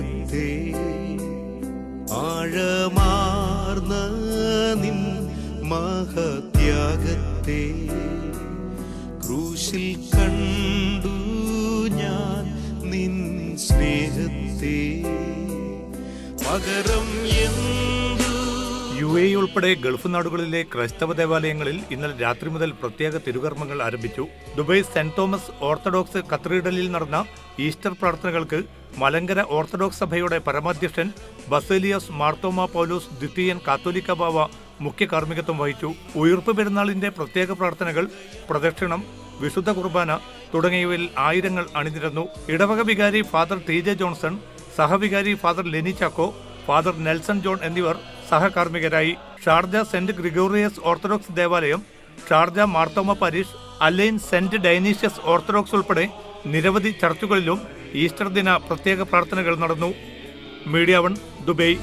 സ്നേഹത്തെ ആഴമാർന്ന നിൻ മഹത്യാഗത്തെ ക്രൂശിൽ കണ്ടു ഞാൻ നിൻ സ്നേഹത്തെ പകരം UAE ഉൾപ്പെടെ ഗൾഫ് നാടുകളിലെ ക്രൈസ്തവ ദേവാലയങ്ങളിൽ ഇന്നലെ രാത്രി മുതൽ പ്രത്യേക തിരുകർമ്മങ്ങൾ ആരംഭിച്ചു. ദുബായ് സെന്റ് തോമസ് ഓർത്തഡോക്സ് കത്തീഡ്രലിൽ നടന്ന ഈസ്റ്റർ പ്രാർത്ഥനകൾക്ക് മലങ്കര ഓർത്തഡോക്സ് സഭയുടെ പരമാധ്യക്ഷൻ ബസേലിയോസ് മാർത്തോമാ പൗലോസ് ദ്വിതീയൻ കാത്തോലിക്ക ബാവ മുഖ്യ കാർമ്മികത്വം വഹിച്ചു. ഉയിർപ്പ് പെരുന്നാളിന്റെ പ്രത്യേക പ്രാർത്ഥനകൾ, പ്രദക്ഷിണം, വിശുദ്ധ കുർബാന തുടങ്ങിയവയിൽ ആയിരങ്ങൾ അണിനിരന്നു. ഇടവക വികാരി ഫാദർ TJ ജോൺസൺ, സഹവികാരി father Leni Chacko, father Nelson John എന്നിവർ സഹകാർമ്മികരായി. ഷാർജ സെന്റ് ഗ്രിഗോറിയസ് ഓർത്തഡോക്സ് ദേവാലയം, Sharjah Marthoma parish, Al Ain saint Dionysius Orthodox ഉൾപ്പെടെ നിരവധി ചർച്ചുകളിലും ഈസ്റ്റർ ദിന പ്രത്യേക പ്രാർത്ഥനകൾ നടന്നു. Media 1 Dubai.